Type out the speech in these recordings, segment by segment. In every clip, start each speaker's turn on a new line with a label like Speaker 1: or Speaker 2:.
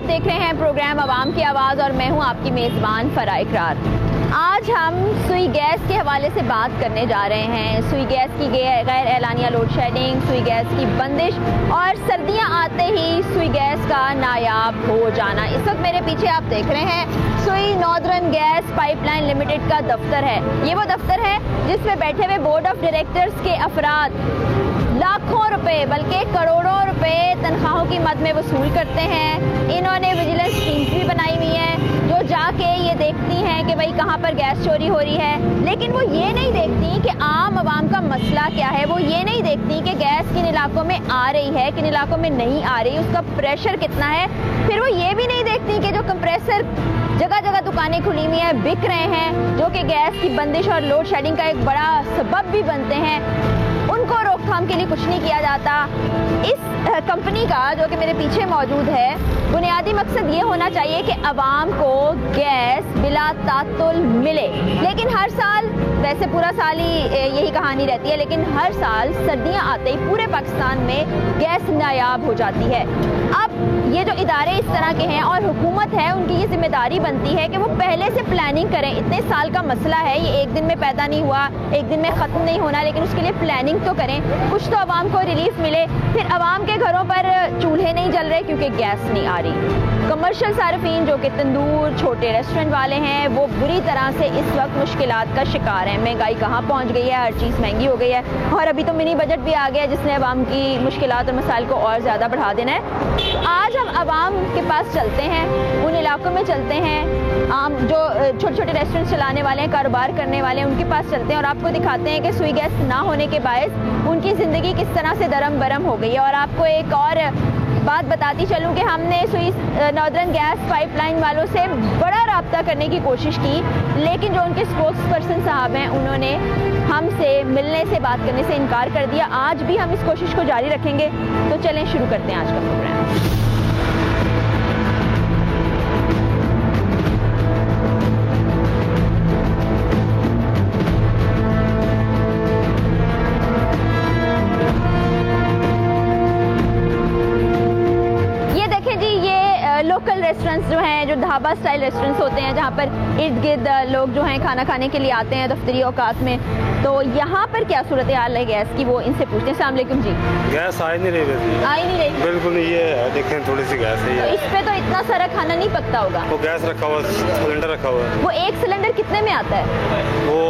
Speaker 1: आप देख रहे हैं प्रोग्राम आवाम की आवाज़ और मैं हूं आपकी मेज़बान फराह इकरार। आज हम सुई गैस के हवाले से बात करने जा रहे हैं। सुई गैस की गैर एलानिया लोड शेडिंग, सुई गैस की बंदिश और सर्दियां आते ही सुई गैस का नायाब हो जाना। इस वक्त मेरे पीछे आप देख रहे हैं सुई नॉर्दर्न गैस पाइपलाइन लिमिटेड का दफ्तर है। ये वो दफ्तर है जिसमें बैठे हुए बोर्ड ऑफ डायरेक्टर्स के अफराद लाखों रुपए बल्कि करोड़ों रुपए तनख्वाहों की मद में वसूल करते हैं। इन्होंने विजिलेंस टीम्स भी बनाई हुई है जो जाके ये देखती हैं कि भाई कहाँ पर गैस चोरी हो रही है, लेकिन वो ये नहीं देखती कि आम आवाम का मसला क्या है। वो ये नहीं देखती कि गैस किन इलाकों में आ रही है, किन इलाकों में नहीं आ रही, उसका प्रेशर कितना है। फिर वो ये भी नहीं देखती कि जो कंप्रेसर जगह जगह दुकानें खुली हुई हैं, बिक रहे हैं, जो कि गैस की बंदिश और लोड शेडिंग का एक बड़ा सबब भी बनते हैं, उनको रोकथाम के लिए कुछ नहीं किया जाता। इस कंपनी का जो कि मेरे पीछे मौजूद है, बुनियादी मकसद ये होना चाहिए कि आवाम को गैस बिला तातुल मिले। लेकिन हर साल, वैसे पूरा साल ही यही कहानी रहती है, लेकिन हर साल सर्दियां आते ही पूरे पाकिस्तान में गैस नायाब हो जाती है। अब ये जो इदारे इस तरह के हैं और हुकूमत है, उनकी ये जिम्मेदारी बनती है कि वो पहले से प्लानिंग करें। इतने साल का मसला है, ये एक दिन में पैदा नहीं हुआ, एक दिन में ख़त्म नहीं होना, लेकिन उसके लिए प्लानिंग तो करें, कुछ तो आवाम को रिलीफ मिले। फिर आवाम के घरों पर चूल्हे नहीं जल रहे क्योंकि गैस नहीं आ रही। कमर्शियल सार्फिन जो कि तंदूर, छोटे रेस्टोरेंट वाले हैं, वो बुरी तरह से इस वक्त मुश्किलात का शिकार हैं। महंगाई कहाँ पहुँच गई है, हर चीज़ महंगी हो गई है और अभी तो मिनी बजट भी आ गया जिसने आवाम की मुश्किलात और मसाइल को और ज़्यादा बढ़ा देना है। तो आज हम आवाम के पास चलते हैं, उन इलाकों में चलते हैं, आम जो छोटे छोटे रेस्टोरेंट चलाने वाले हैं, कारोबार करने वाले हैं, उनके पास चलते हैं और आपको दिखाते हैं कि सुई गैस ना होने के बायस उनकी ज़िंदगी किस तरह से दरम बरम हो गई है। और आपको एक और बात बताती चलूं कि हमने सुई नॉर्दर्न गैस पाइपलाइन वालों से बड़ा राब्ता करने की कोशिश की, लेकिन जो उनके स्पोक्स पर्सन साहब हैं उन्होंने हमसे मिलने से, बात करने से इनकार कर दिया। आज भी हम इस कोशिश को जारी रखेंगे। तो चलें शुरू करते हैं आज का प्रोग्राम। लोकल रेस्टोरेंट्स जो हैं, जो ढाबा स्टाइल रेस्टोरेंट्स होते हैं, जहाँ पर इर्द गिर्द लोग जो हैं खाना खाने के लिए आते हैं दफ्तरी औकात में, तो यहाँ पर क्या सूरत हाल है गैस की, वो इनसे पूछते हैं। अस्सलाम वालेकुम जी।
Speaker 2: गैस आ ही नहीं रही,
Speaker 1: आ ही नहीं रही,
Speaker 2: बिल्कुल नहीं। ये है, देखें थोड़ी सी गैस है।
Speaker 1: तो इस पे तो इतना सारा खाना नहीं पकता होगा।
Speaker 2: वो गैस रखा हुआ, सिलेंडर रखा हुआ है।
Speaker 1: वो एक सिलेंडर कितने में आता है?
Speaker 2: वो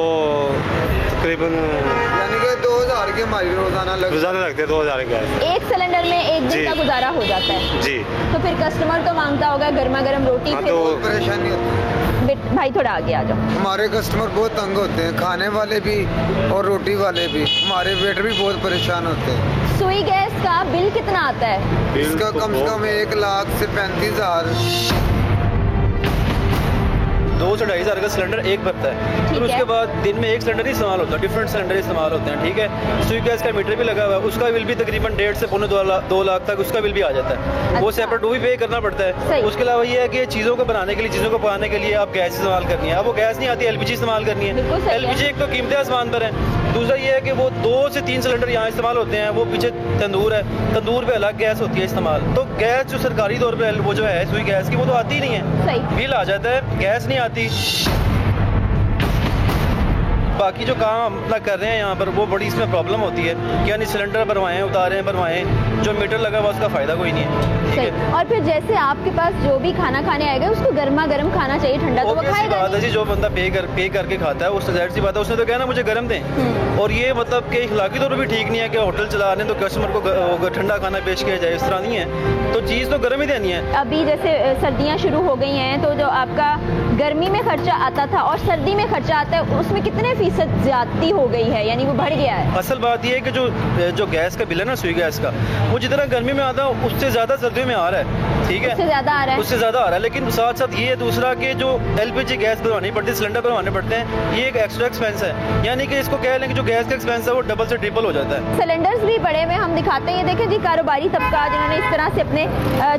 Speaker 2: तकरीबन
Speaker 3: यानी कि 2000 की हमारी रोजाना
Speaker 2: लगते हैं। 2000 गैस
Speaker 1: एक सिलेंडर में एक दिन का गुजारा हो जाता है
Speaker 2: जी।
Speaker 1: तो फिर कस्टमर तो मांगता होगा गर्मा गर्म रोटी।
Speaker 2: हाँ, तो
Speaker 3: परेशानी होती है।
Speaker 1: भाई थोड़ा आगे आ जाओ।
Speaker 3: हमारे कस्टमर बहुत तंग होते हैं, खाने वाले भी और रोटी वाले भी। हमारे वेटर भी बहुत परेशान होते हैं।
Speaker 1: सुई गैस का बिल कितना आता है?
Speaker 3: इसका कम से कम 1 लाख से 35,000।
Speaker 4: 2 से 2.5 हज़ार का सिलेंडर एक भरता है। फिर उसके बाद दिन में एक सिलेंडर ही इस्तेमाल होता है, डिफरेंट सिलेंडर इस्तेमाल होते हैं। ठीक है, सुई गैस का मीटर भी लगा हुआ है, उसका बिल भी तकरीबन 1.5 से पौने 2 लाख तक उसका बिल भी आ जाता है।
Speaker 1: अच्छा।
Speaker 4: वो सेपरेट वो भी पे करना पड़ता है। उसके अलावा ये है कि चीज़ों को बनाने के लिए, चीज़ों को पकाने के लिए आप गैस इस्तेमाल करनी है। अब वो गैस नहीं आती, LPG इस्तेमाल करनी है। LPG एक तो कीमतें आसमान पर है, दूसरा ये है कि वो 2 से 3 सिलेंडर यहाँ इस्तेमाल होते हैं। वो पीछे तंदूर है, तंदूर पे अलग गैस होती है इस्तेमाल। तो गैस जो सरकारी तौर पर वो जो है सुई गैस की, वो तो आती ही नहीं है। बिल आ जाता है, गैस नहीं आती। बाकी जो काम अपना कर रहे हैं यहाँ पर, वो बड़ी इसमें प्रॉब्लम होती है कि यानी सिलेंडर भरवाएं, उतारें, भरवाएं, जो मीटर लगा हुआ उसका फ़ायदा कोई नहीं है। ठीक है,
Speaker 1: और फिर जैसे आपके पास जो भी खाना खाने आएगा उसको गर्मा गर्म खाना चाहिए, ठंडा तो वो खाएगा
Speaker 4: बात है जी। जो बंदा पे करके खाता है, उससे जाहिर सी बात है, उसने तो कहना मुझे गर्म दें। और ये मतलब कि इखलाकी तौर पर भी ठीक नहीं है कि होटल चला रहे हैं तो कस्टमर को ठंडा खाना पेश किया जाए, इस तरह नहीं है। तो चीज़ तो गर्म ही देनी है।
Speaker 1: अभी जैसे सर्दियाँ शुरू हो गई हैं, तो जो आपका गर्मी में खर्चा आता था और सर्दी में खर्चा आता है, उसमें कितने फीसद ज्यादती हो गई है, यानी वो बढ़ गया है?
Speaker 4: असल बात ये है कि जो गैस का बिल है ना, सुई गैस का, वो जितना गर्मी में आता है उससे ज़्यादा सर्दियों में आ रहा है। ठीक है,
Speaker 1: उससे ज़्यादा आ रहा है।
Speaker 4: लेकिन साथ साथ ये है दूसरा कि जो LPG गैस भरवानी पड़ती है, सिलेंडर भरवाने पड़ते हैं, ये एक एक्स्ट्रा एक्सपेंस है। यानी कि इसको कह लें कि जो गैस का एक्सपेंस है वो डबल से ट्रिपल हो जाता है।
Speaker 1: सिलेंडर्स भी बड़े में हम दिखाते हैं, ये देखें जी, कारोबारी तबका जिन्होंने इस तरह से अपने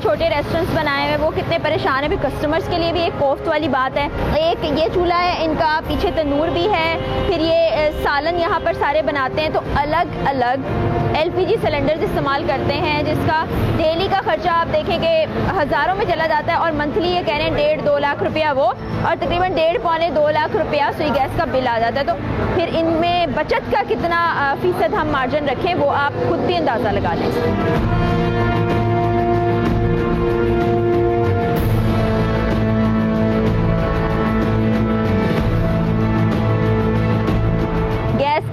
Speaker 1: छोटे रेस्टोरेंट्स बनाए हुए, वो कितने परेशान है। भी कस्टमर्स के लिए भी एक कोफ्त वाली बात है। एक ये चूल्हा है इनका, पीछे तंदूर भी है, फिर ये सालन यहाँ पर सारे बनाते हैं। तो अलग अलग LPG सिलेंडर्स इस्तेमाल करते हैं, जिसका डेली का खर्चा आप देखें कि हज़ारों में चला जाता है और मंथली ये कह रहे हैं 1.5-2 लाख रुपया वो, और तकरीबन 1.5-2 लाख रुपया सुई गैस का बिल आ जाता है। तो फिर इनमें बचत का कितना फ़ीसद हम मार्जिन रखें वो आप खुद भी अंदाज़ा लगा लें।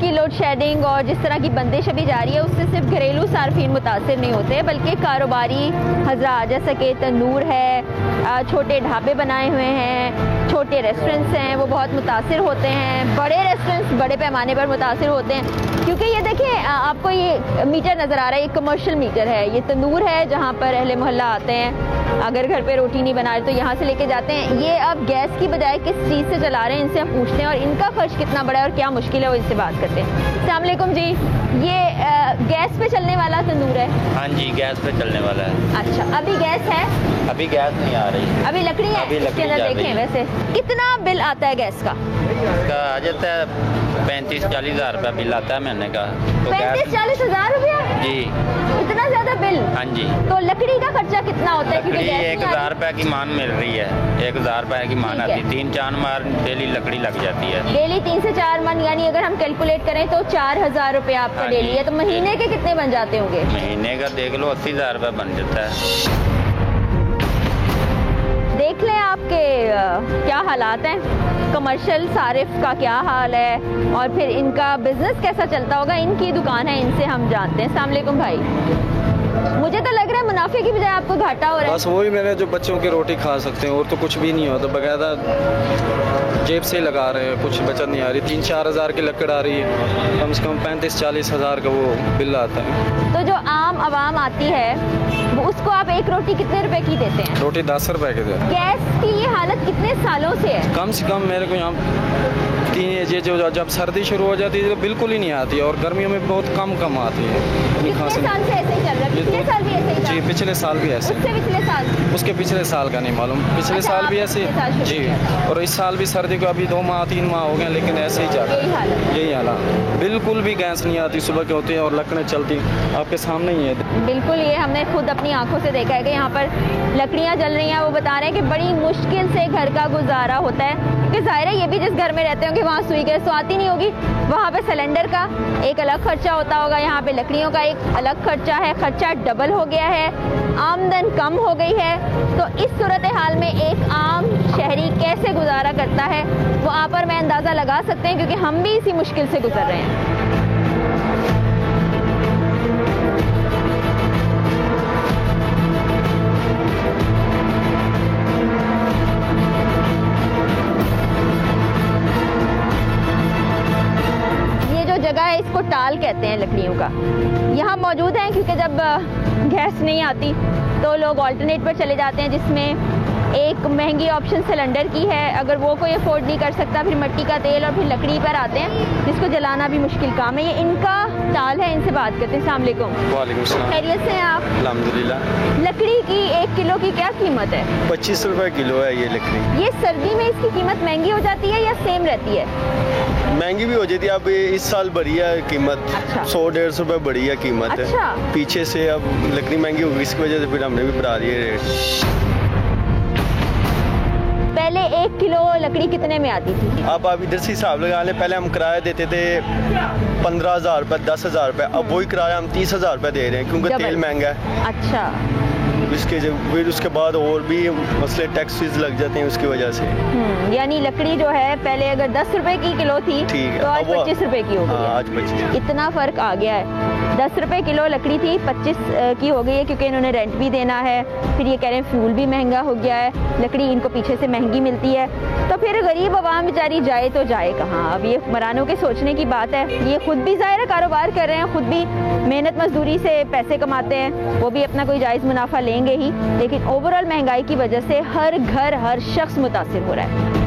Speaker 1: की लोड शेडिंग और जिस तरह की बंदिश अभी जारी है, उससे सिर्फ घरेलू सार्फिन मुतासिर नहीं होते, बल्कि कारोबारी हज़रात जैसा कि तंदूर है, छोटे ढाबे बनाए हुए हैं, छोटे रेस्टोरेंट्स हैं, वो बहुत मुतासिर होते हैं। बड़े रेस्टोरेंट्स बड़े पैमाने पर मुतासिर होते हैं, क्योंकि ये देखिए आपको ये मीटर नज़र आ रहा है, ये कमर्शियल मीटर है, ये तंदूर है जहाँ पर अहले मोहल्ला आते हैं, अगर घर पे रोटी नहीं बना रहे तो यहाँ से लेके जाते हैं। ये अब गैस की बजाय किस चीज़ से चला रहे हैं, इनसे हम पूछते हैं और इनका खर्च कितना बड़ा है और क्या मुश्किल है वो इनसे बात करते हैं। अस्सलाम वालेकुम जी, ये गैस पे चलने वाला तंदूर है?
Speaker 5: हाँ जी, गैस पे चलने वाला है।
Speaker 1: अच्छा, अभी गैस है?
Speaker 5: अभी गैस नहीं आ रही,
Speaker 1: अभी लकड़ी है?
Speaker 5: अभी
Speaker 1: इसके अंदर देखें वैसे कितना बिल आता है गैस का?
Speaker 5: इसका आ जाता है 35-40 हज़ार रुपया बिल आता है महीने का। तो
Speaker 1: 35-40 हज़ार रुपया?
Speaker 5: जी,
Speaker 1: इतना ज्यादा बिल?
Speaker 5: हाँ जी।
Speaker 1: तो लकड़ी का खर्चा कितना होता है?
Speaker 5: लकड़ी 1,000 रुपया की मान मिल रही है, 1,000 रुपया की मान आती है, 3-4 मार डेली लकड़ी लग जाती है।
Speaker 1: डेली 3 से 4 मन, यानी अगर हम कैलकुलेट करें तो 4,000 रुपया आपका डेली है। तो महीने के कितने बन जाते होंगे?
Speaker 5: महीने का देख लो 80,000 रुपया बन जाता है।
Speaker 1: देख लें आपके क्या हालात हैं, कमर्शियल सारिफ का क्या हाल है और फिर इनका बिजनेस कैसा चलता होगा। इनकी दुकान है, इनसे हम जानते हैं। अस्सलाम वालेकुम भाई, मुझे तो लग रहा है मुनाफे की बजाय आपको घाटा हो रहा है।
Speaker 4: बस वही मैंने जो बच्चों की रोटी खा सकते हैं और तो कुछ भी नहीं होता, बकायदा जेब से लगा रहे हैं, कुछ बचत नहीं आ रही। 3-4 हज़ार की लकड़ आ रही है, कम से कम 35-40 हज़ार का वो बिल आता है।
Speaker 1: तो जो आम आवाम आती है वो उसको आप एक रोटी कितने रुपए की देते हैं?
Speaker 4: रोटी 10 रुपए की देते हैं।
Speaker 1: गैस की ये हालत कितने सालों से है?
Speaker 4: कम से कम मेरे को यहाँ जब सर्दी शुरू हो जाती है तो बिल्कुल ही नहीं आती है और गर्मियों में बहुत कम आती है।
Speaker 1: पिछले साल से ऐसे ही चल रहा है? पिछले साल भी ऐसे ही था?
Speaker 4: जी, पिछले साल भी ऐसे।
Speaker 1: उससे पिछले साल?
Speaker 4: उसके पिछले साल का नहीं मालूम, पिछले साल भी ऐसे जी। और इस साल भी सर्दी को अभी 2 माह 3 माह हो गए, लेकिन ऐसे ही जा रहा है, यही हालत। बिल्कुल भी गैस नहीं आती, सुबह के होती है और लकड़ें चलती आपके सामने ही है।
Speaker 1: बिल्कुल, ये हमने खुद अपनी आंखों से देखा है कि यहाँ पर लकड़ियाँ जल रही हैं। वो बता रहे हैं कि बड़ी मुश्किल से घर का गुजारा होता है, क्योंकि जाहिर है ये भी जिस घर में रहते होंगे वहाँ सुई गैस तो आती नहीं होगी, वहाँ पे सिलेंडर का एक अलग खर्चा होता होगा, यहाँ पे लकड़ियों का एक अलग खर्चा है, खर्चा डबल हो गया है, आमदन कम हो गई है। तो इस सूरत हाल में एक आम शहरी कैसे गुजारा करता है वो आप और मैं अंदाज़ा लगा सकते हैं, क्योंकि हम भी इसी मुश्किल से गुजर रहे हैं। जगह है, इसको टाल कहते हैं लकड़ियों का, यहाँ मौजूद हैं, क्योंकि जब गैस नहीं आती तो लोग ऑल्टरनेट पर चले जाते हैं, जिसमें एक महंगी ऑप्शन सिलेंडर की है। अगर वो कोई अफोर्ड नहीं कर सकता, फिर मिट्टी का तेल और फिर लकड़ी पर आते हैं, जिसको जलाना भी मुश्किल काम है। ये इनका टाल है, इनसे बात करते हैं। अस्सलाम वालेकुम।
Speaker 2: वालेकुम सलाम।
Speaker 1: खैरियत से हैं आप?
Speaker 2: अल्हम्दुलिल्लाह।
Speaker 1: लकड़ी की 1 किलो की क्या कीमत है?
Speaker 2: 25 रुपए किलो है ये लकड़ी।
Speaker 1: ये सर्दी में इसकी कीमत महंगी हो जाती है या सेम रहती है?
Speaker 2: महंगी भी हो जाती है, अब इस साल बढ़ी है कीमत।
Speaker 1: अच्छा।
Speaker 2: 100-150 रुपए बढ़ी है कीमत।
Speaker 1: अच्छा।
Speaker 2: पीछे से अब लकड़ी महंगी होगी, इसकी वजह से फिर हमने भी बढ़ा दिए रेट।
Speaker 1: पहले 1 किलो लकड़ी कितने में आती थी?
Speaker 2: अब आप इधर से हिसाब लगा लें, पहले हम किराया देते थे 15,000 रुपये, 10,000 रुपये, अब वही किराया हम 30,000 रुपये दे रहे हैं, क्योंकि तेल महंगा है।
Speaker 1: अच्छा।
Speaker 2: फिर उसके बाद और भी मसले टैक्सेस लग जाते हैं उसकी वजह से।
Speaker 1: यानी लकड़ी जो है पहले अगर 10 रुपए की किलो थी तो आज 25 रुपए की हो गई है।
Speaker 2: आज 25।
Speaker 1: इतना फर्क आ गया है। 10 रुपए किलो लकड़ी थी, 25 की हो गई है, क्योंकि इन्होंने रेंट भी देना है। फिर ये कह रहे हैं फ्यूल भी महंगा हो गया है, लकड़ी इनको पीछे से महंगी मिलती है। तो फिर गरीब आवाम बेचारी जाए तो जाए कहाँ? अब ये हुक्मरानों के सोचने की बात है। ये खुद भी ज़ाहिर कारोबार कर रहे हैं, खुद भी मेहनत मजदूरी से पैसे कमाते हैं, वो भी अपना कोई जायज़ मुनाफा लेंगे ही, लेकिन ओवरऑल महंगाई की वजह से हर घर हर शख्स मुतासिर हो रहा है।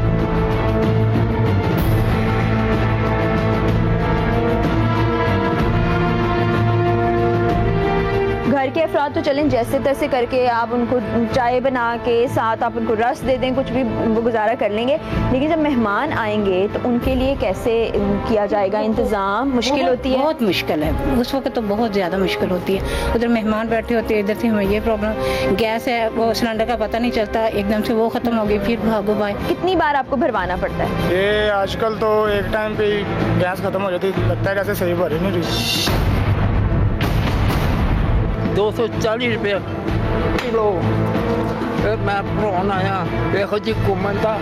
Speaker 1: घर के अफराद तो चलें जैसे तैसे करके आप उनको चाय बना के साथ आप उनको रस दे दें, कुछ भी वो गुजारा कर लेंगे, लेकिन जब मेहमान आएंगे तो उनके लिए कैसे किया जाएगा इंतज़ाम? मुश्किल होती है, बहुत
Speaker 6: मुश्किल है उस वक्त तो बहुत ज़्यादा मुश्किल होती है। उधर मेहमान बैठे होते हैं, इधर से हमें ये प्रॉब्लम, गैस है वो सिलेंडर का पता नहीं चलता, एकदम से वो ख़त्म हो गई, फिर भागो भाई।
Speaker 1: कितनी बार आपको भरवाना पड़ता है?
Speaker 7: ये आजकल तो एक टाइम पे गैस खत्म हो जाती, लगता है जैसे सही भर ही नहीं रही।
Speaker 8: 240 रुपये किलो मैं भराउन आया, देखो जी घूमन का।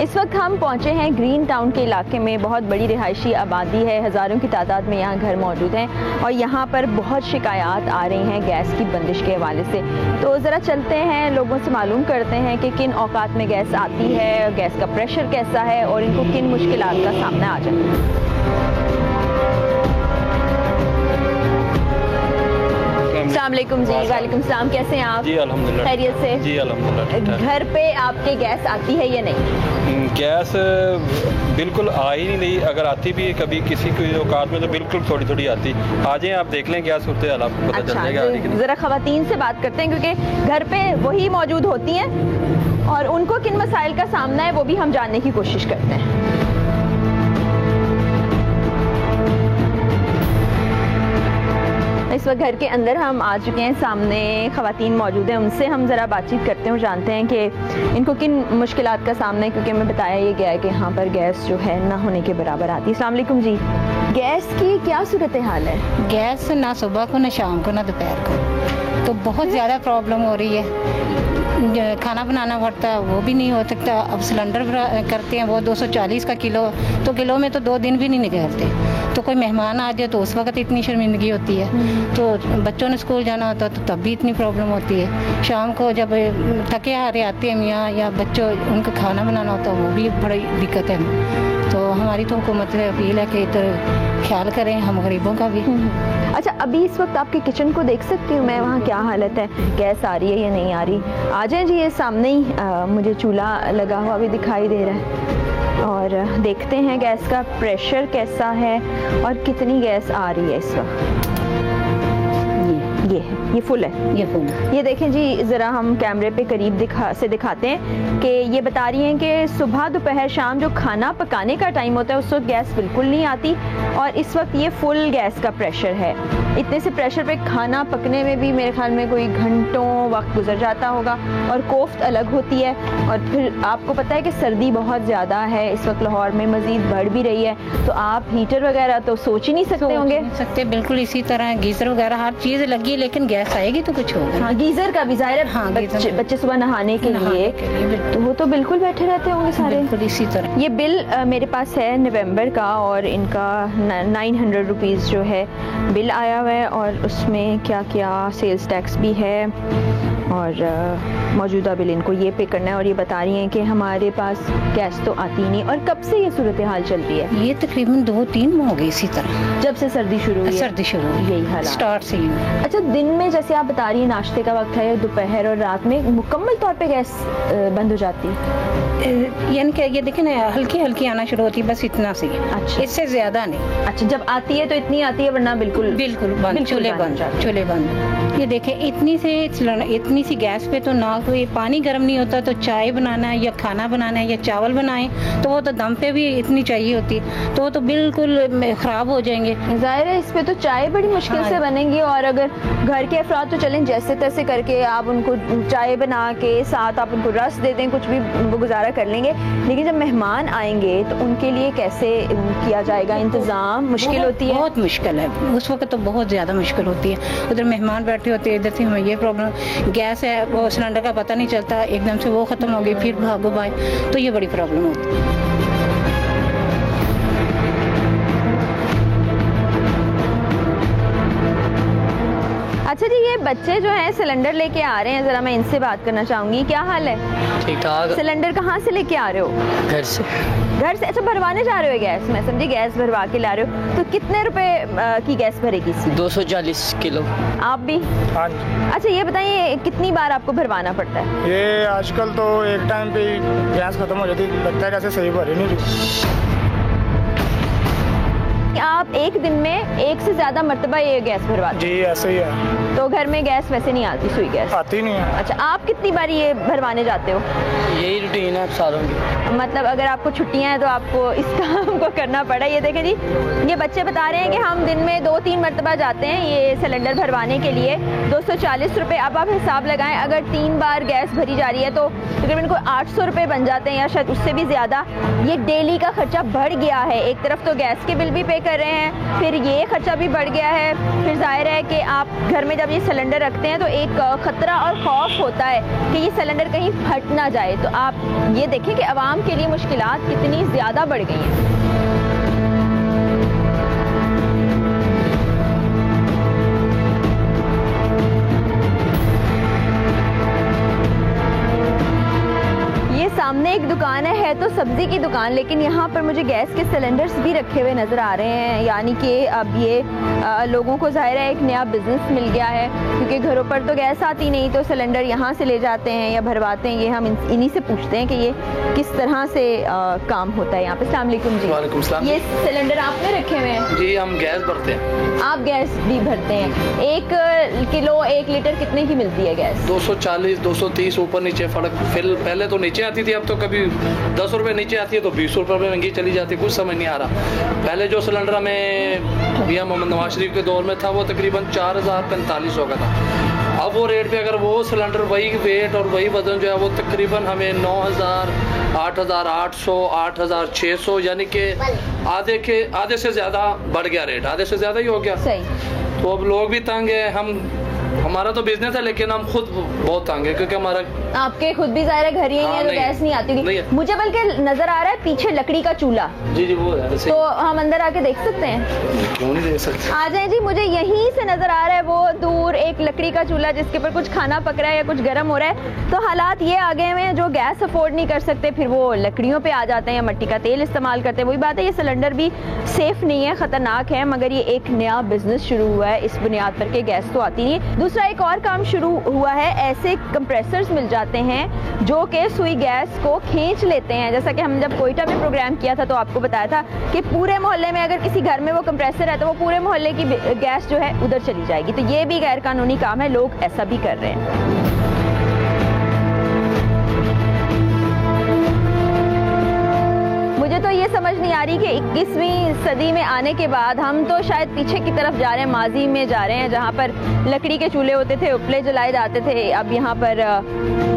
Speaker 1: इस वक्त हम पहुंचे हैं ग्रीन टाउन के इलाके में। बहुत बड़ी रिहायशी आबादी है, हज़ारों की तादाद में यहाँ घर मौजूद हैं और यहाँ पर बहुत शिकायत आ रही हैं गैस की बंदिश के हवाले से। तो ज़रा चलते हैं, लोगों से मालूम करते हैं कि किन औकात में गैस आती है, गैस का प्रेशर कैसा है और इनको किन मुश्किलात का सामना आ जाता है। अस्सलामुअलैकुम जी। वालेकुम सलाम, कैसे हैं आप?
Speaker 4: जी अल्हम्दुलिल्लाह,
Speaker 1: खैरियत से?
Speaker 4: जी अल्हम्दुलिल्लाह।
Speaker 1: घर पे आपके गैस आती है या नहीं?
Speaker 4: गैस बिल्कुल आ ही नहीं रही, अगर आती भी है कभी किसी की औकात में तो बिल्कुल थोड़ी थोड़ी आती। आ जाएं आप देख लें क्या सूरत हाल, आपको पता चल जाएगा।
Speaker 1: ज़रा ख़वातीन से बात करते हैं क्योंकि घर पे वही मौजूद होती हैं और उनको किन मसाइल का सामना है वो भी हम जानने की कोशिश करते हैं। इस वक्त घर के अंदर हम आ चुके हैं, सामने ख़वातीन मौजूद हैं, उनसे हम ज़रा बातचीत करते हैं और जानते हैं कि इनको किन मुश्किलात का सामना है, क्योंकि हमें बताया ये गया है कि यहाँ पर गैस जो है ना होने के बराबर आती है। अस्सलाम वालेकुम जी। गैस की क्या सूरत हाल है?
Speaker 6: गैस ना सुबह को, ना शाम को, ना दोपहर को, तो बहुत ज़्यादा प्रॉब्लम हो रही है। खाना बनाना पड़ता है वो भी नहीं हो सकता। अब सिलेंडर करते हैं वो 240 का किलो, तो किलो में तो 2 दिन भी नहीं निकलते। तो कोई मेहमान आ जाए तो उस वक्त इतनी शर्मिंदगी होती है, तो बच्चों ने स्कूल जाना होता है तो तब भी इतनी प्रॉब्लम होती है। शाम को जब थके हारे आते हैं मियाँ या बच्चों, उनको खाना बनाना होता है वो भी बड़ी दिक्कत है। तो हमारी तो हुकूमत से अपील है कि तो ख्याल करें हम गरीबों का भी।
Speaker 1: अच्छा, अभी इस वक्त आपके किचन को देख सकती हूँ मैं, वहाँ क्या हालत है? गैस आ रही है या नहीं आ रही? आ जाए जी, ये सामने ही मुझे चूल्हा लगा हुआ भी दिखाई दे रहा है और देखते हैं गैस का प्रेशर कैसा है और कितनी गैस आ रही है इस वक्त। ये फुल है,
Speaker 6: ये फुल है।
Speaker 1: ये देखें जी, ज़रा हम कैमरे पे करीब दिखाते हैं कि ये बता रही हैं कि सुबह दोपहर शाम जो खाना पकाने का टाइम होता है उस वक्त गैस बिल्कुल नहीं आती और इस वक्त ये फुल गैस का प्रेशर है। इतने से प्रेशर पे खाना पकने में भी मेरे ख्याल में कोई घंटों वक्त गुजर जाता होगा और कोफ्त अलग होती है। और फिर आपको पता है कि सर्दी बहुत ज़्यादा है इस वक्त लाहौर में, मज़ीद बढ़ भी रही है, तो आप हीटर वगैरह तो सोच ही नहीं सकते होंगे।
Speaker 6: बिल्कुल इसी तरह गीज़र वगैरह हर चीज़ लगी है, लेकिन गैस आएगी तो कुछ होगा।
Speaker 1: हाँ, गीज़र का भी ज़ाहिर है। हाँ, बच्चे सुबह नहाने के लिए तो वो तो बिल्कुल बैठे रहते होंगे सारे।
Speaker 6: बिल्कुल इसी तरह।
Speaker 1: ये बिल मेरे पास है नवंबर का और इनका 900 रुपीज़ जो है बिल आया हुआ है और उसमें क्या क्या सेल्स टैक्स भी है और मौजूदा बिल इनको ये पे करना है। और ये बता रही हैं कि हमारे पास गैस तो आती नहीं। और कब से ये सूरत हाल चलती है?
Speaker 6: ये तकरीबन 2-3 माह हो गई इसी तरह,
Speaker 1: जब से सर्दी शुरू हुई।
Speaker 6: सर्दी शुरू हुई
Speaker 1: यही हाल
Speaker 6: स्टार्ट से ही।
Speaker 1: अच्छा, दिन में जैसे आप बता रही हैं नाश्ते का वक्त है, दोपहर और रात में मुकम्मल तौर पे गैस बंद हो जाती है?
Speaker 6: यानी कि ये देखें ना, हल्की हल्की आना शुरू होती है, बस इतना सी।
Speaker 1: अच्छा,
Speaker 6: इससे ज्यादा नहीं।
Speaker 1: अच्छा, जब आती है तो इतनी आती है, वरना बिल्कुल
Speaker 6: बंद, चूल्हे बंद। ये देखें इतनी सी गैस पे तो ना कोई पानी गर्म नहीं होता, तो चाय बनाना है या खाना बनाना है या चावल बनाए तो वो तो दम पे भी इतनी चाहिए होती है, तो वो तो बिल्कुल ख़राब हो जाएंगे।
Speaker 1: ज़ाहिर है इस पे तो चाय बड़ी मुश्किल से बनेंगी और अगर घर के अफराद तो चलें जैसे तैसे करके आप उनको चाय बना के साथ आप उनको रस दे दें, कुछ भी वो गुजारा कर लेंगे, लेकिन जब मेहमान आएंगे तो उनके लिए कैसे किया जाएगा इंतज़ाम? मुश्किल होती है,
Speaker 6: बहुत मुश्किल है उस वक्त तो बहुत ज़्यादा मुश्किल होती है। उधर मेहमान बैठे होते हैं, इधर से हमें ये प्रॉब्लम, गैस है वो सिलेंडर का पता नहीं चलता, एकदम से वो ख़त्म हो गई, फिर भागो भाई, तो ये बड़ी प्रॉब्लम होती है।
Speaker 1: अच्छा जी, ये बच्चे जो हैं सिलेंडर लेके आ रहे हैं, ज़रा मैं इनसे बात करना चाहूँगी, क्या हाल है?
Speaker 9: ठीक ठाक।
Speaker 1: सिलेंडर कहाँ से लेके आ रहे हो?
Speaker 9: घर से।
Speaker 1: घर से? अच्छा, भरवाने जा रहे हो गैस? मैं समझी गैस भरवा के ला रहे हो। तो कितने रुपए की गैस भरेगी इसमें?
Speaker 9: 240 किलो।
Speaker 1: आप भी?
Speaker 7: हाँ।
Speaker 1: अच्छा, ये बताइए कितनी बार आपको भरवाना पड़ता है?
Speaker 7: ये आजकल तो एक टाइम पे गैस खत्म हो जाती, लगता है जैसे सही भर ही नहीं रही।
Speaker 1: एक दिन में एक से ज्यादा मरतबा ये गैस भरवाते
Speaker 7: जी ऐसे ही है।
Speaker 1: हैं? तो घर में गैस वैसे नहीं आती, सुई गैस
Speaker 7: आती नहीं है।
Speaker 1: अच्छा, आप कितनी बारी ये भरवाने जाते हो?
Speaker 8: यही रूटीन है सालों की।
Speaker 1: मतलब अगर आपको छुट्टियां हैं तो आपको इस काम को करना पड़ा। ये देखें जी, ये बच्चे बता रहे हैं कि हम दिन में 2-3 मरतबा जाते हैं ये सिलेंडर भरवाने के लिए। 240 रुपये। अब आप हिसाब लगाएं, अगर 3 बार गैस भरी जा रही है तो तकरीबन कोई 800 रुपये बन जाते हैं या शायद उससे भी ज़्यादा। ये डेली का खर्चा बढ़ गया है। एक तरफ तो गैस के बिल भी पे कर रहे हैं, फिर ये खर्चा भी बढ़ गया है। फिर जाहिर है कि आप घर में जब ये सिलेंडर रखते हैं तो एक खतरा और खौफ होता है कि ये सिलेंडर कहीं फट ना जाए। तो आप ये देखें कि आवाम के लिए मुश्किलात कितनी ज़्यादा बढ़ गई हैं। सामने एक दुकान है तो सब्जी की दुकान, लेकिन यहाँ पर मुझे गैस के सिलेंडर्स भी रखे हुए नज़र आ रहे हैं। यानी कि अब ये लोगों को ज़ाहिर है एक नया बिज़नेस मिल गया है, क्योंकि घरों पर तो गैस आती नहीं, तो सिलेंडर यहाँ से ले जाते हैं या भरवाते हैं। ये हम इन्हीं से पूछते हैं कि ये किस तरह से काम होता है यहाँ पे। अस्सलाम वालेकुम जी।
Speaker 9: वालेकुम सलाम।
Speaker 1: ये सिलेंडर आपने रखे हुए हैं?
Speaker 9: जी हम गैस भरते हैं।
Speaker 1: आप गैस भी भरते हैं? 1 किलो 1 लीटर कितने की मिलती है गैस?
Speaker 9: 240 230 ऊपर नीचे फर्क। फिर पहले तो नीचे आती थी, अब तो कभी 10 रुपए नीचे आती है तो 20 रुपए में महंगी चली जाती है। कुछ समझ नहीं आ रहा। पहले जो सिलेंडर हमें मियां मोहम्मद नवाज शरीफ के दौर में था वो तकरीबन 4045 का था। अब वो रेट पे अगर वो सिलेंडर वही वेट और वही वजन जो है वो तकरीबन हमें 9000 8800 8600 यानी कि आधे से ज़्यादा बढ़ गया रेट। आधे से ज़्यादा ही हो गया।
Speaker 1: सही।
Speaker 9: तो अब लोग भी तंग है। हमारा तो बिजनेस है लेकिन हम खुद बहुत तंग है, क्योंकि हमारा
Speaker 1: आपके खुद भी ज़ाहिर है घर ही है तो गैस नहीं आती थी। मुझे बल्कि नजर आ रहा है पीछे लकड़ी का चूल्हा।
Speaker 9: जी वो है।
Speaker 1: तो हम अंदर आके देख सकते हैं?
Speaker 9: क्यों नहीं देख सकते? आ
Speaker 1: जाए जी। मुझे यहीं से नजर आ रहा है वो दूर एक लकड़ी का चूल्हा जिसके ऊपर कुछ खाना पक रहा है या कुछ गर्म हो रहा है। तो हालात ये आ गए हुए हैं, जो गैस अफोर्ड नहीं कर सकते फिर वो लकड़ियों पे आ जाते हैं या मिट्टी का तेल इस्तेमाल करते हैं। वही बात है, ये सिलेंडर भी सेफ नहीं है, खतरनाक है, मगर ये एक नया बिजनेस शुरू हुआ है इस बुनियाद पर कि गैस तो आती नहीं है। दूसरा एक और काम शुरू हुआ है, ऐसे कंप्रेसर्स मिल जाते हैं जो कि सुई गैस को खींच लेते हैं। जैसा कि हम जब कोयटा में प्रोग्राम किया था तो आपको बताया था कि पूरे मोहल्ले में अगर किसी घर में वो कंप्रेसर है तो वो पूरे मोहल्ले की गैस जो है उधर चली जाएगी। तो ये भी गैर कानूनी काम है, लोग ऐसा भी कर रहे हैं। मुझे तो ये समझ नहीं आ रही कि 21वीं सदी में आने के बाद हम तो शायद पीछे की तरफ जा रहे हैं, माजी में जा रहे हैं, जहाँ पर लकड़ी के चूल्हे होते थे, उपले जलाए जाते थे। अब यहाँ पर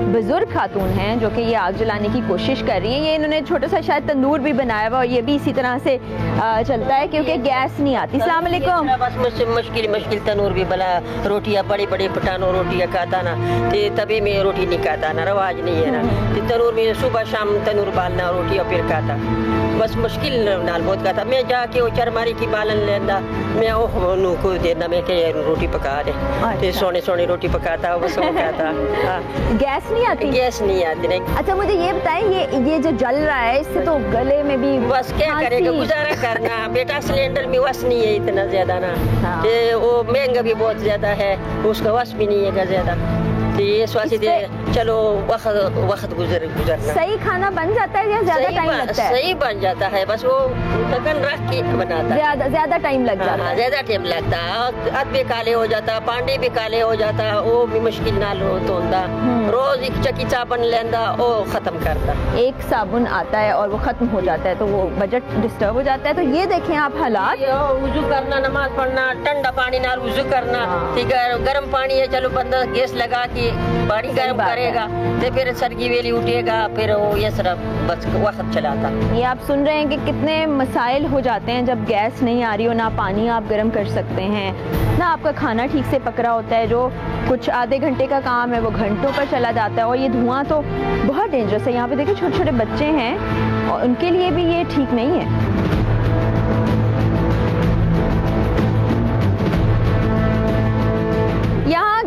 Speaker 1: बुजुर्ग खातून हैं जो कि ये आग जलाने की कोशिश कर रही हैं। ये इन्होंने छोटा सा शायद तंदूर भी बनाया हुआ और ये भी इसी तरह से चलता है क्योंकि गैस नहीं आती। अस्सलाम वालेकुम।
Speaker 10: बस मुश्किल तंदूर भी बना, रोटियाँ बड़ी बड़ी पटानो रोटियाँ खाता ना, तभी में रोटी नहीं खाता ना, रवाज नहीं है ना। तंदूर में सुबह शाम तंदूर बालना रोटियाँ फिर खाता, बस मुश्किल नाल बहुत खाता। मैं जाके वो चरमारी की बालन लेंदा, मैं वो को देना मैं के रोटी पका दे। ते सोने रोटी पकाता बस वो खाता।
Speaker 1: गैस नहीं आती? गैस
Speaker 10: नहीं आती नहीं।
Speaker 1: अच्छा मुझे ये बताएं, ये जो जल रहा है इससे तो गले में भी
Speaker 10: बस क्या करेगा, गुजारा करना। बेटा सिलेंडर में वस नहीं है इतना ज्यादा ना, वो महंगा भी बहुत ज्यादा है, उसका वस भी नहीं है ज्यादा। ये चलो वक्त गुजरना।
Speaker 1: सही खाना बन जाता है या ज्यादा टाइम लगता है?
Speaker 10: सही बन जाता है, बस वो ढक्कन रख के बनाता है।
Speaker 1: ज्यादा टाइम लग जाता है।
Speaker 10: ज्यादा टाइम लगता है, हाथ भी काले हो जाता, पांडे भी काले हो जाता, वो भी मुश्किल नाल हो होता। रोज एक चक्की साबुन लेंदा, वो खत्म करता।
Speaker 1: एक साबुन आता है और वो खत्म हो जाता है तो वो बजट डिस्टर्ब हो जाता है। तो ये देखें आप हालात।
Speaker 10: वुजू करना, नमाज पढ़ना, ठंडा पानी नाल वुजू करना, ठीक है। गर्म पानी है, चलो बंदा गैस लगा के पानी गर्म करेगा तो फिर सरगी वेली उठेगा, फिर वो ये सब बस वक्त चलाता।
Speaker 1: ये आप सुन रहे हैं कि कितने मसाइल हो जाते हैं जब गैस नहीं आ रही हो, ना पानी आप गर्म कर सकते हैं, ना आपका खाना ठीक से पक रहा होता है। जो कुछ आधे घंटे का काम है वो घंटों पर चला जाता है और ये धुआं तो बहुत डेंजरस है। यहाँ पे देखिए छोटे छोटे बच्चे हैं और उनके लिए भी ये ठीक नहीं है।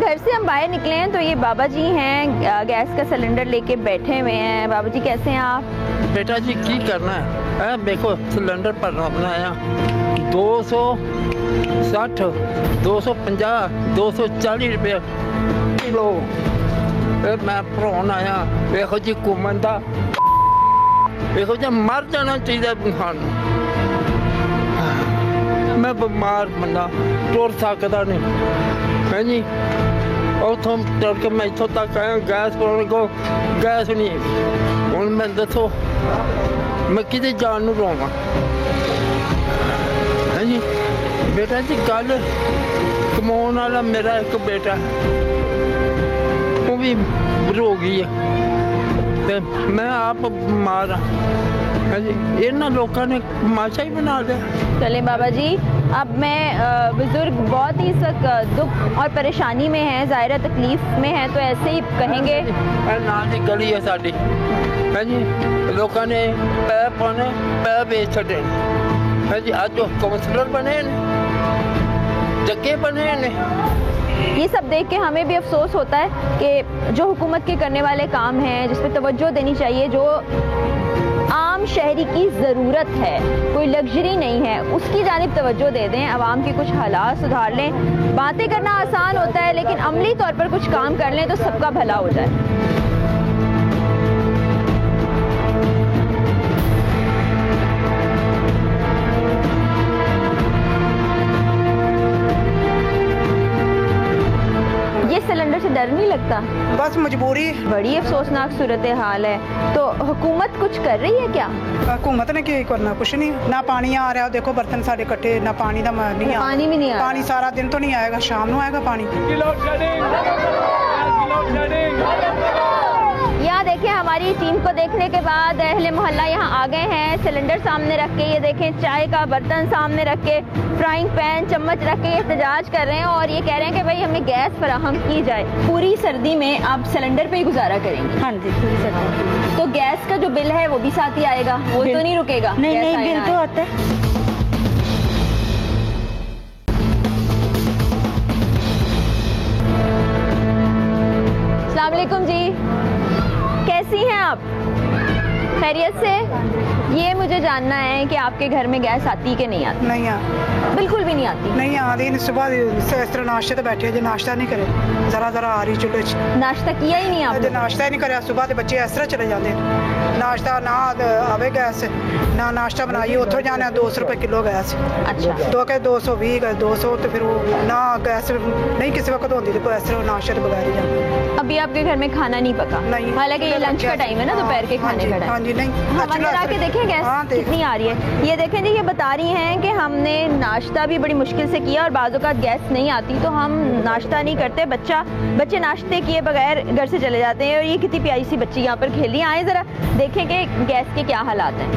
Speaker 1: घर से हम बाहर निकले हैं तो ये बाबा जी हैं, गैस का सिलेंडर लेके बैठे हुए हैं। बाबा जी कैसे हैं आप?
Speaker 8: बेटा जी की करना है, देखो सिलेंडर पर बनाया 260 250 240 रुपये किलो। मैं भराउन आया, देखो जी घूमन का, देखो जी मर जाना चाहिए इंसान। मैं बीमार बंदा तुर सकता नहीं है जी। उतों तुर के मैं इतों तक आया गैस पाने को गैस नहीं हूँ मैं दसो मैं कि जान नूं रोवां है जी। बेटा जी गल कमाने वाला मेरा एक बेटा वो भी रोगी है ते मैं आप बीमार हाँ जी। इन्होंने लोगों ने तमाशा ही बना दिया।
Speaker 1: चले बाबा जी, अब मैं बुजुर्ग बहुत ही इस वक्त दुख और परेशानी में है, ज़ाहिर तकलीफ में है, तो ऐसे ही कहेंगे।
Speaker 8: नाल दी गली है साडी है जी। लोगों ने पैर पाने पैर बेच छड़े है जी। आज काउंसलर बने जगे बने ने।
Speaker 1: ये सब देख के हमें भी अफसोस होता है कि जो हुकूमत के करने वाले काम हैं, जिस पर तवज्जो देनी चाहिए, जो आम शहरी की ज़रूरत है, कोई लग्जरी नहीं है, उसकी जानिब तवज्जो दे दें, आवाम के कुछ हालात सुधार लें। बातें करना आसान होता है, लेकिन अमली तौर पर कुछ काम कर लें तो सबका भला हो जाए। सिलेंडर से डर नहीं लगता?
Speaker 11: बस मजबूरी।
Speaker 1: बड़ी अफसोसनाक सूरत हाल है। तो हुकूमत कुछ कर रही है क्या?
Speaker 11: हुकूमत ने क्या करना, कुछ नहीं। ना पानी आ रहा, देखो बर्तन साढ़े कट्टे, ना पानी का नहीं आ।
Speaker 1: पानी भी नहीं आ रहा।
Speaker 11: पानी सारा दिन तो नहीं आएगा, शाम को आएगा पानी।
Speaker 1: यहाँ देखिए, हमारी टीम को देखने के बाद अहले मोहल्ला यहाँ आ गए हैं। सिलेंडर सामने रख के, ये देखें चाय का बर्तन सामने रख के, फ्राइंग पैन चम्मच रख के एहतजाज कर रहे हैं और ये कह रहे हैं कि भाई हमें गैस फराहम की जाए। पूरी सर्दी में आप सिलेंडर पे ही गुजारा करेंगे?
Speaker 6: हाँ जी, पूरी सर्दी।
Speaker 1: तो गैस का जो बिल है वो भी साथ ही आएगा? वो तो नहीं रुकेगा?
Speaker 6: नहीं, बिल तो आता है।
Speaker 1: अस्सलाम वालेकुम जी, कैसी हैं आप? खैरियत से? ये मुझे जानना है कि आपके घर में गैस आती कि नहीं आती?
Speaker 11: नहीं
Speaker 1: बिल्कुल भी नहीं आती?
Speaker 11: नहीं आ रही। सुबह इस तरह नाश्ते तो बैठे जो नाश्ता नहीं करे, जरा आ रही चुले।
Speaker 1: नाश्ता किया ही नहीं आपने?
Speaker 11: नाश्ता ही नहीं करे। सुबह के बच्चे इस तरह चले जाते हैं, नाश्ता ना आवे गैस, ना नाश्ता बनाइए, उतो जाने 200 रुपए किलो गैस।
Speaker 1: अच्छा।
Speaker 11: तो कहे 220 200, तो फिर वो ना गैस नहीं किसी वक्त होती, तो इस तरह नाश्ते के बगैर ही जाते।
Speaker 1: अभी आपके घर में खाना नहीं पका?
Speaker 11: नहीं।
Speaker 1: हालांकि ये लंच का टाइम है ना, दोपहर के खाने का टाइम।
Speaker 11: हाँ जी, नहीं।
Speaker 1: हम अंदर आके देखें गैस कितनी आ रही है। ये देखें जी, ये बता रही हैं कि हमने नाश्ता भी बड़ी मुश्किल से किया और बाज़ औक़ात गैस नहीं आती तो हम नाश्ता नहीं करते। बच्चे नाश्ते किए बगैर घर से चले जाते हैं और ये कितनी प्यारी सी बच्ची यहाँ पर खेल रही है। आए ज़रा देखें कि गैस के क्या हालात हैं।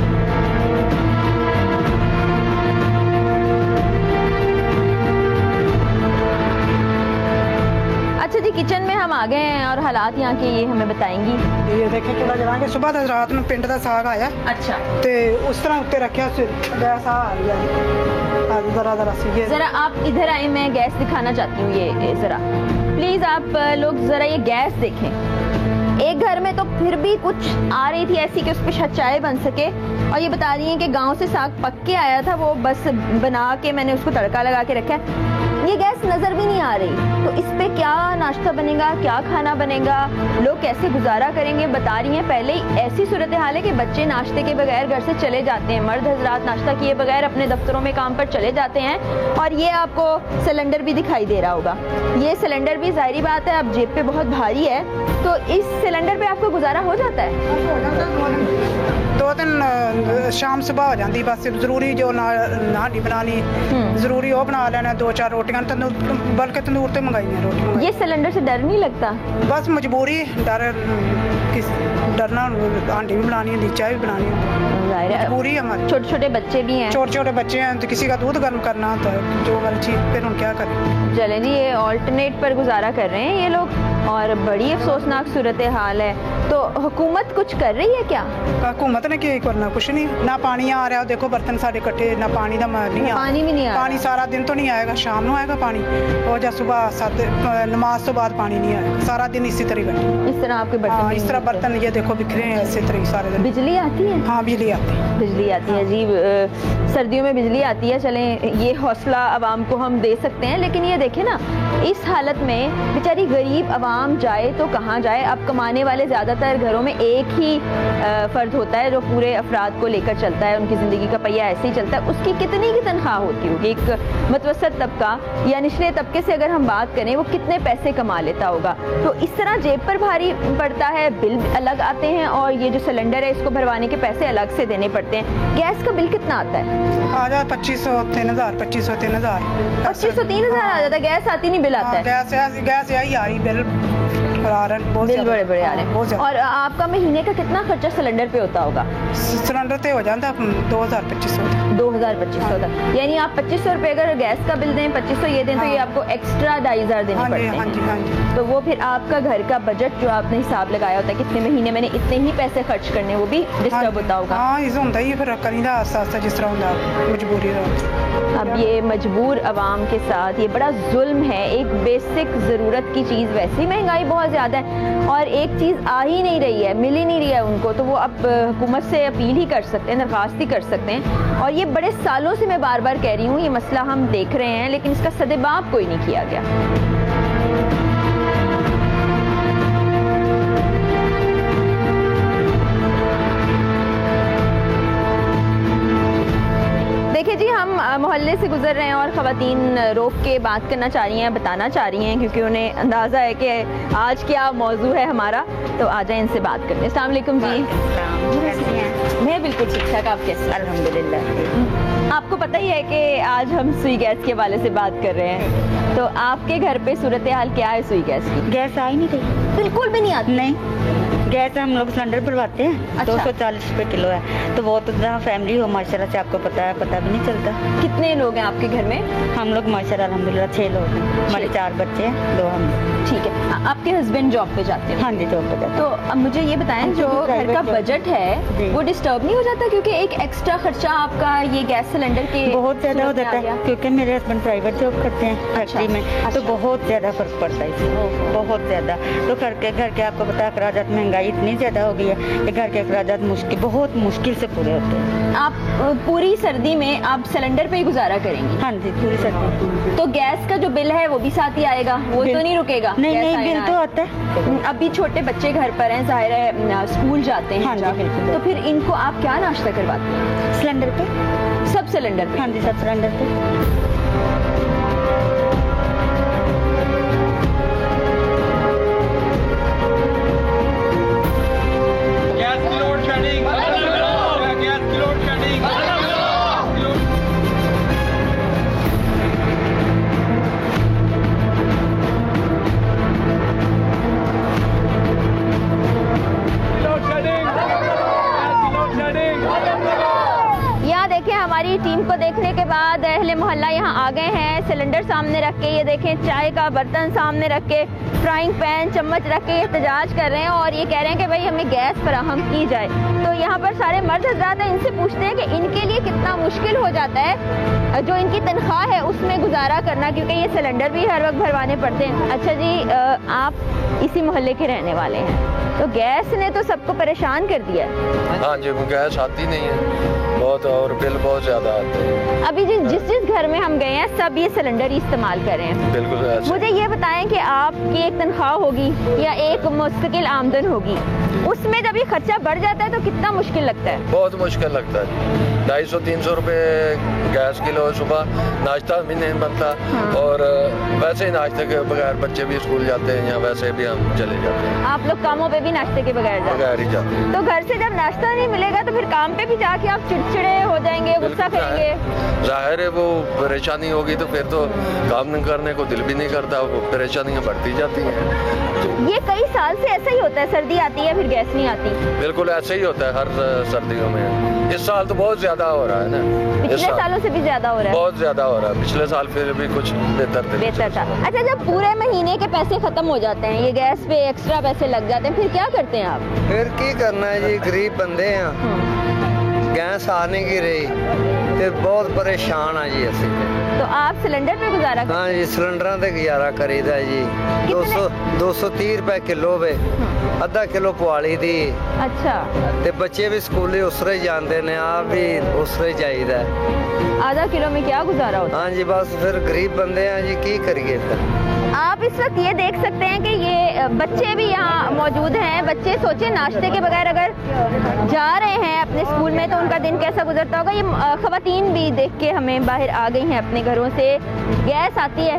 Speaker 1: अच्छा जी, किचन में हम आ गए हैं और हालात यहाँ के ये हमें बताएंगी।
Speaker 11: ये देखें चूल्हा जलाएंगे। सुबह तो रात में पिंड का साग आया।
Speaker 1: अच्छा।
Speaker 11: तो उस तरह उत्ते रखा गैस आ रही है।
Speaker 1: जरा आप इधर आए, मैं गैस दिखाना चाहती हूँ। ये जरा प्लीज आप लोग जरा ये गैस देखें। एक घर में तो फिर भी कुछ आ रही थी ऐसी कि उस पर शायद चाय बन सके, और ये बता रही हैं कि गांव से साग पक के आया था, वो बस बना के मैंने उसको तड़का लगा के रखा है। ये गैस नजर भी नहीं आ रही, तो इस पे क्या नाश्ता बनेगा, क्या खाना बनेगा, लोग कैसे गुजारा करेंगे? बता रही हैं पहले ही ऐसी सूरत हाल है कि बच्चे नाश्ते के बगैर घर से चले जाते हैं, मर्द हजरात नाश्ता किए बगैर अपने दफ्तरों में काम पर चले जाते हैं। और ये आपको सिलेंडर भी दिखाई दे रहा होगा। ये सिलेंडर भी जाहिर बात है अब जेब पे बहुत भारी है, तो इस सिलेंडर पे आपको गुजारा हो जाता है?
Speaker 11: 2-3 शाम सुबह हो जाती, बस जरूरी जो नाटी बनानी जरूरी वो बना लेना, 2-4 रोटियां बल्कि तंदूर से मंगाई रोटी।
Speaker 1: ये सिलेंडर से डर नहीं लगता?
Speaker 11: बस मजबूरी, डरना, आंटी भी बनानी है, चाय भी बनानी है, मजबूरी हमारी।
Speaker 1: छोटे छोटे बच्चे भी हैं?
Speaker 11: छोटे बच्चे हैं, तो किसी का दूध गर्म करना होता है, जो वाली चीज फिर हम क्या करें।
Speaker 1: चलें जी, ये ऑल्टरनेट पर गुजारा कर रहे हैं ये लोग, और बड़ी अफसोसनाक सूरत हाल है। तो हुकूमत कुछ कर रही है क्या?
Speaker 11: हुकूमत ने क्या करना, कुछ नहीं। ना पानी आ रहा, देखो बर्तन साढ़े कट्टे, ना पानी का नहीं आ।
Speaker 1: पानी भी नहीं आ।
Speaker 11: पानी सारा दिन तो नहीं आएगा, शाम को आएगा पानी, और जब सुबह 7 नमाज तो बाद पानी नहीं आएगा, सारा दिन इसी तरह बैठे।
Speaker 1: इस तरह आपके बर्तन?
Speaker 11: इस तरह तरह बर्तन ये देखो बिखरे हैं ऐसे तरह सारे दिन।
Speaker 1: बिजली आती है?
Speaker 11: हाँ बिजली आती है।
Speaker 1: बिजली आती है जी, सर्दियों में बिजली आती है। चलें, ये हौसला आवाम को हम दे सकते हैं, लेकिन ये देखें ना, इस हालत में बेचारी गरीब आवाम जाए तो कहाँ जाए। अब कमाने वाले ज़्यादातर घरों में एक ही फ़र्द होता है जो पूरे अफराद को लेकर चलता है, उनकी ज़िंदगी का पहिया ऐसे ही चलता है। उसकी कितनी की तनख्वाह होती होगी? एक मतवसत तबका या निचले तबके से अगर हम बात करें, वो कितने पैसे कमा लेता होगा? तो इस तरह जेब पर भारी पड़ता है, बिल अलग आते हैं, और ये जो सिलेंडर है इसको भरवाने के पैसे अलग से देने पड़ते हैं। गैस का बिल कितना आता है?
Speaker 11: आ जाए 2500 3000 2500 3000
Speaker 1: 2500 3000 आ जाता है। गैस आती नहीं, बिल आता है।
Speaker 11: गैस यही आ रही, बिल
Speaker 1: बिल बड़े बड़े आ रहे हैं। और आपका महीने का कितना खर्चा सिलेंडर पे होता होगा?
Speaker 11: सिलेंडर पे हो जाता है
Speaker 1: 2500 तक। यानी आप 2500 रुपए अगर गैस का बिल दें, 2500 ये दें, तो ये आपको एक्स्ट्रा 2500 देने पड़ते हैं। तो वो फिर आपका घर का बजट जो आपने हिसाब लगाया होता है, कितने महीने मैंने इतने ही पैसे खर्च करने, वो भी डिस्टर्ब होता होगा।
Speaker 11: हाँ, इसे होता ही फिर करीदा आस्ता जिस तरह होता मजबूरी।
Speaker 1: अब ये मजबूर आवाम के साथ ये बड़ा जुल्म है। एक बेसिक ज़रूरत की चीज़, वैसे ही महंगाई बहुत ज़्यादा है, और एक चीज़ आ ही नहीं रही है, मिल ही नहीं रही है उनको, तो वो अब हुकूमत से अपील ही कर सकते हैं, दरख्वास्त ही कर सकते हैं। और ये बड़े सालों से मैं बार बार कह रही हूँ, ये मसला हम देख रहे हैं, लेकिन इसका सदेबाब कोई नहीं किया गया। देखिए जी, हम मोहल्ले से गुजर रहे हैं और ख़वातीन रोक के बात करना चाह रही हैं, बताना चाह रही हैं, क्योंकि उन्हें अंदाज़ा है कि आज क्या मौजू है हमारा। तो आ जाए इनसे बात करते हैं। अस्सलाम वालेकुम जी। मैं बिल्कुल ठीक ठाक, आप कैसे? अल्हम्दुलिल्लाह। आपको पता ही है कि आज हम सुई गैस के हवाले से बात कर रहे हैं, तो आपके घर पे सूरत हाल क्या है सुई गैस की?
Speaker 12: गैस आ ही नहीं रही,
Speaker 1: बिल्कुल भी नहीं आती।
Speaker 12: नहीं, गैस हम लोग सिलेंडर भरवाते हैं। अच्छा। 240 रुपए किलो है, तो वो तो जहाँ फैमिली हो माशाल्लाह से आपको पता है, पता भी नहीं चलता।
Speaker 1: कितने लोग हैं आपके घर में?
Speaker 12: हम लोग माशाल्लाह अल्हम्दुलिल्लाह 6 लोग हैं। हमारे 4 बच्चे हैं, 2 हम।
Speaker 1: ठीक है। आपके हस्बैंड जॉब पे जाते हैं?
Speaker 12: हाँ जी, जॉब पे जाते हैं।
Speaker 1: तो अब मुझे ये बताएं, जो घर का बजट है वो डिस्टर्ब नहीं हो जाता? क्योंकि एक एक्स्ट्रा खर्चा आपका ये गैस सिलेंडर के
Speaker 12: बहुत ज्यादा हो जाता है, क्योंकि मेरे हस्बैंड प्राइवेट जॉब करते हैं फैक्ट्री में। तो बहुत ज्यादा फर्क पड़ता है इसमें, बहुत ज्यादा। तो घर के आपको पता है अखराजात, महंगाई इतनी ज्यादा हो गई है कि घर के अखराजात बहुत मुश्किल से पूरे होते हैं।
Speaker 1: आप पूरी सर्दी में आप सिलेंडर पे ही गुजारा करेंगी?
Speaker 12: हाँ जी, पूरी सर्दी।
Speaker 1: तो गैस का जो बिल है वो भी साथ ही आएगा? वो तो नहीं रुकेगा?
Speaker 12: नहीं, बिल तो आता है।
Speaker 1: अभी छोटे बच्चे घर पर हैं, जाहिर है स्कूल जाते हैं।
Speaker 12: हाँ जी, बिल्कुल।
Speaker 1: तो फिर इनको आप क्या नाश्ता करवाते हैं?
Speaker 12: सिलेंडर पे।
Speaker 1: सब सिलेंडर पे?
Speaker 12: हाँ जी, सब सिलेंडर पे।
Speaker 1: हमारी टीम को देखने के बाद अहले मोहल्ला यहाँ आ गए हैं, सिलेंडर सामने रख के, ये देखें चाय का बर्तन सामने रख के, फ्राइंग पैन चम्मच रख के एहतजाज कर रहे हैं और ये कह रहे हैं कि भाई हमें गैस फराहम की जाए। तो यहाँ पर सारे मर्द हज़रात हैं, इनसे पूछते हैं कि इनके लिए कितना मुश्किल हो जाता है जो इनकी तनख्वाह है उसमें गुजारा करना, क्योंकि ये सिलेंडर भी हर वक्त भरवाने पड़ते हैं। अच्छा जी, आप इसी मोहल्ले के रहने वाले हैं, तो गैस ने तो सबको परेशान कर दिया है।
Speaker 13: हाँ जी, गैस आती नहीं है बहुत, और बिल बहुत ज़्यादा आते हैं।
Speaker 1: अभी जिस घर में हम गए हैं सब ये सिलेंडर ही इस्तेमाल कर रहे हैं।
Speaker 13: बिल्कुल ऐसे।
Speaker 1: मुझे ये बताएं कि आपकी एक तनख्वाह होगी या एक मुस्तकिल आमदन होगी, उसमें जब ये खर्चा बढ़ जाता है तो कितना मुश्किल लगता है?
Speaker 13: बहुत मुश्किल लगता है। 250-300 रुपए गैस किलो, सुबह नाश्ता भी नहीं बनता। हाँ। और वैसे ही नाश्ते के बगैर बच्चे भी स्कूल जाते हैं या वैसे भी हम चले जाते हैं।
Speaker 1: आप लोग कामों पे भी नाश्ते के बगैर
Speaker 13: ही जाते हैं।
Speaker 1: तो घर से जब नाश्ता नहीं मिलेगा तो फिर काम पे भी जाके आप चिड़चिड़े हो जाएंगे, गुस्सा करेंगे।
Speaker 13: जाहिर है वो परेशानी होगी तो फिर तो काम करने को दिल भी नहीं करता, वो परेशानियाँ बढ़ती जाती हैं।
Speaker 1: ये कई साल से ऐसा ही होता है, सर्दी आती है फिर गैस नहीं आती।
Speaker 13: बिल्कुल ऐसे ही होता है हर सर्दियों में। इस साल तो बहुत ज्यादा हो रहा है ना,
Speaker 1: पिछले सालों से भी ज्यादा हो रहा है।
Speaker 13: बहुत ज्यादा हो रहा है, पिछले साल फिर भी कुछ बेहतर था।
Speaker 1: अच्छा, जब पूरे महीने के पैसे खत्म हो जाते हैं, ये गैस पे एक्स्ट्रा पैसे लग जाते हैं, फिर क्या करते हैं आप?
Speaker 3: फिर की करना है जी, गरीब बंदे हैं, गैस आने की रही तो ਤੇ ਬਹੁਤ ਪਰੇਸ਼ਾਨ ਆ ਜੀ ਅਸੀਂ
Speaker 1: तो आप सिलेंडर पे गुजारा करते
Speaker 3: हाँ जी सिलेंडर ਤੇ ਗੁਜ਼ਾਰਾ ਕਰੀਦਾ ਜੀ 230 ਰੁਪਏ ਕਿਲੋ ਵੇ ਅੱਧਾ ਕਿਲੋ ਪੁਆਲੀ ਦੀ
Speaker 1: अच्छा
Speaker 3: ਤੇ ਬੱਚੇ ਵੀ ਸਕੂਲੇ ਉਸਰੇ ਜਾਂਦੇ ਨੇ ਆਪ ਵੀ ਉਸਰੇ ਜਾਈਦਾ
Speaker 1: आधा किलो में क्या गुजारा होता
Speaker 3: हाँ जी बस फिर गरीब बंदे हैं जी की करिए फिर
Speaker 1: आप इस वक्त ये देख सकते हैं कि ये बच्चे भी यहाँ मौजूद हैं। बच्चे सोचे नाश्ते के बगैर अगर जा रहे हैं अपने स्कूल में तो उनका दिन कैसा गुजरता होगा। ये ख़वातीन भी देख के हमें बाहर आ गई हैं अपने घरों से। गैस आती है,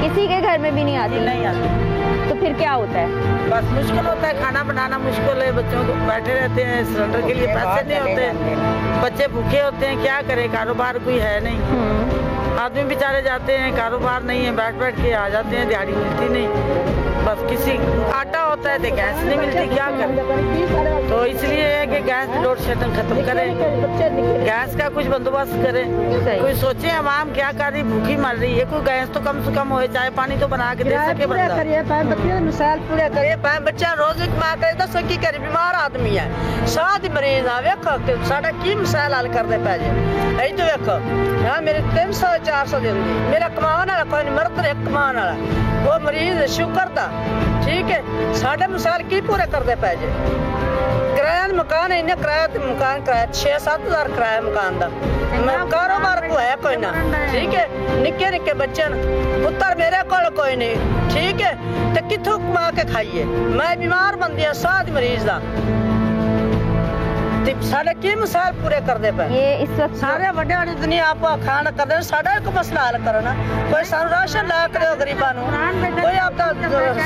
Speaker 1: किसी के घर में भी नहीं आती तो फिर क्या होता है?
Speaker 14: बस मुश्किल होता है, खाना बनाना मुश्किल है, बच्चों को बैठे रहते हैं, सिलेंडर के लिए पैसे नहीं होते, बच्चे भूखे होते हैं, क्या करें, कारोबार कोई है नहीं, आदमी बेचारे जाते हैं, कारोबार नहीं है, बैठ बैठ के आ जाते हैं, दिहाड़ी मिलती नहीं, बस किसी आटा होता है तो गैस नहीं मिलती, क्या करें। तो इसलिए है कि गैस लोड शेडिंग खत्म करें, गैस का कुछ बंदोबस्त करें, कोई सोचे आवाम क्या कर रही, भूखी मर रही है, कोई गैस तो कम से कम हो, चाय पानी तो बना के दे सके बंदा।
Speaker 15: मिसाल पूरा करे बच्चा रोज कमा करे दसो की करे, बीमार आदमी है, साथ मरीज आ वेखो साडा की मिसाल हल करदे पै जे ऐ तो वेखो हां मेरे 300 400 देंदी मेरा कमावन वाला कोई नहीं, मरद एक कमावन वाला वो मरीज शुक्र दा ठीक है, साडे मिसाल की पूरे करदे पै जे। किराया मकान है, इन्हें किराया मकान किराया 6-7 हज़ार किराया मकान दा, कारोबार को है कोई ना ठीक है, निक्के निक्के बच्चे पुत्र मेरे कोल कोई नहीं ठीक है, तो किथों कमा के खाइए, मैं बीमार बंदी साथ मरीज दा साढ़े की मिसाल पूरे कर दे पे। ये इस वक्त सारे बड़े बड़ी दुनिया आप खाना कर दे, साढ़े एक मसला हल करना, कोई सानू राशन ला कर दो गरीबां नू, कोई आपका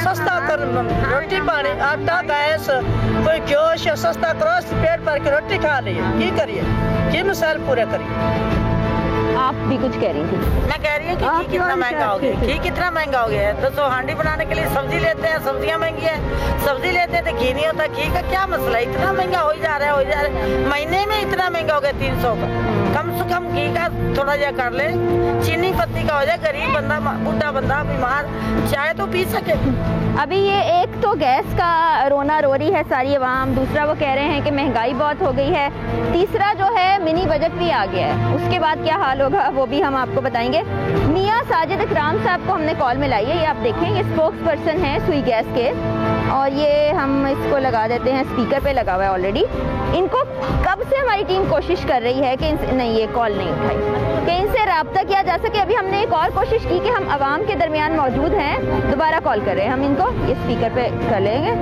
Speaker 15: सस्ता कर रोटी पानी आटा गैस कोई घ्यो सस्ता करो, पेट भर के रोटी खा लिए, की करिए की मिसाल पूरे करिए।
Speaker 1: आप भी कुछ कह रही थी?
Speaker 14: मैं कह रही हूँ कि घी कितना महंगा हो गया, घी कितना महंगा हो गया है, तो हांडी बनाने के लिए सब्जी लेते हैं, सब्जियां महंगी है, सब्जी लेते हैं तो घी नहीं होता, घी का क्या मसला है, इतना महंगा हो जा रहा है, महीने में इतना महंगा हो गया 300 का, कम से कम घी का थोड़ा जा कर ले, चीनी पत्ती का हो जाए, गरीब बंदा बूढ़ा बंदा बीमार चाय तो पी सके।
Speaker 1: अभी ये एक तो गैस का रोना रो रही है सारी अवाम, दूसरा वो कह रहे हैं कि महंगाई बहुत हो गई है, तीसरा जो है मिनी बजट भी आ गया है, उसके बाद क्या हाल होगा वो भी हम आपको बताएंगे। मियां साजिद इकराम साहब को हमने कॉल में लाई है, ये आप देखें ये स्पोक्स पर्सन है सुई गैस के, और ये हम इसको लगा देते हैं, स्पीकर पे लगा हुआ है ऑलरेडी। इनको कब से हमारी टीम कोशिश कर रही है कि नहीं ये कॉल नहीं उठाई कि इनसे रब्ता किया जा सके। अभी हमने एक और कोशिश की कि हम आवाम के दरमियान मौजूद हैं, दोबारा कॉल कर रहे हैं हम इनको, ये स्पीकर पे कर लेंगे,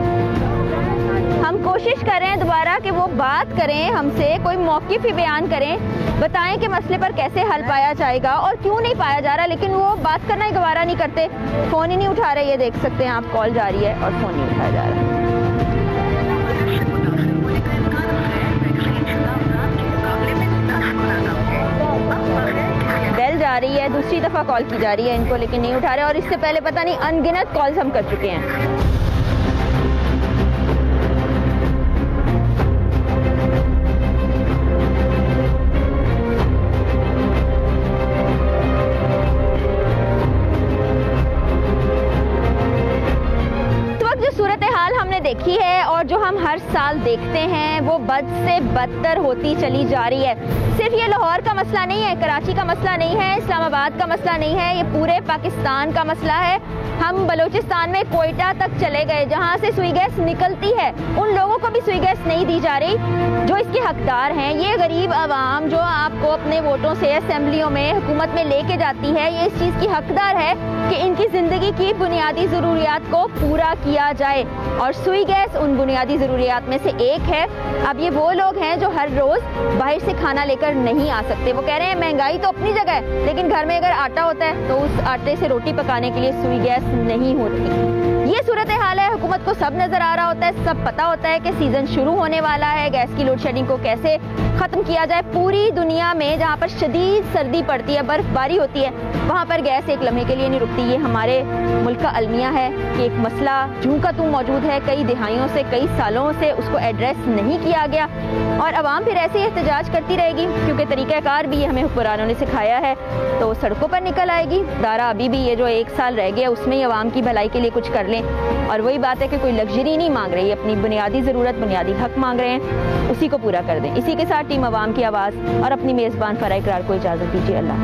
Speaker 1: हम कोशिश कर रहे हैं दोबारा कि वो बात करें हमसे, कोई मौक़िफ़ ही बयान करें, बताएं कि मसले पर कैसे हल पाया जाएगा और क्यों नहीं पाया जा रहा, लेकिन वो बात करना ही गवारा नहीं करते, फ़ोन ही नहीं उठा रहे। ये देख सकते हैं आप, कॉल जारी है और फ़ोन नहीं उठाया जा रहा। बेल जा रही है, दूसरी दफ़ा कॉल की जा रही है इनको, लेकिन नहीं उठा रहे, और इससे पहले पता नहीं अनगिनत कॉल्स हम कर चुके हैं। हमने देखी है और जो हम हर साल देखते हैं वो बद से बदतर होती चली जा रही है। सिर्फ ये लाहौर का मसला नहीं है, कराची का मसला नहीं है, इस्लामाबाद का मसला नहीं है, ये पूरे पाकिस्तान का मसला है। हम बलूचिस्तान में कोयटा तक चले गए जहाँ से सुई गैस निकलती है, उन लोगों को भी सुई गैस नहीं दी जा रही जो इसके हकदार हैं। ये गरीब आवाम जो आपको अपने वोटों से असेंबलियों में हुकूमत में लेके जाती है, ये इस चीज़ की हकदार है कि इनकी ज़िंदगी की बुनियादी ज़रूरियात को पूरा किया जाए, और सुई गैस उन बुनियादी ज़रूरियात में से एक है। अब ये वो लोग हैं जो हर रोज़ बाहर से खाना लेकर नहीं आ सकते। वो कह रहे हैं महंगाई तो अपनी जगह है, लेकिन घर में अगर आटा होता है तो उस आटे से रोटी पकाने के लिए सुई गैस नहीं होती। ये सूरत हाल है, हुकूमत को सब नजर आ रहा होता है, सब पता होता है कि सीजन शुरू होने वाला है, गैस की लोड शेडिंग को कैसे खत्म किया जाए। पूरी दुनिया में जहाँ पर शदीद सर्दी पड़ती है, बर्फबारी होती है, वहाँ पर गैस एक लम्हे के लिए नहीं रुकती। ये हमारे मुल्क का अलमिया है कि एक मसला जूं का तूं मौजूद है, कई दिहाइयों से, कई सालों से उसको एड्रेस नहीं किया गया, और अवाम फिर ऐसे ही एहतजाज करती रहेगी, क्योंकि तरीक़ाकार भी हमें हुक्मरानों ने सिखाया है, तो सड़कों पर निकल आएगी। दारा अभी भी ये जो 1 साल रह गया उसमें ही अवाम की भलाई के लिए कुछ कर लें, और वही बात है कि कोई लग्जरी नहीं मांग रही, अपनी बुनियादी ज़रूरत, बुनियादी हक मांग रहे हैं। उसी को पूरा कर दें। इसी के साथ टीम अवाम की आवाज़ और अपनी मेज़बान फराह इकरार को इजाज़त दीजिए। अल्लाह।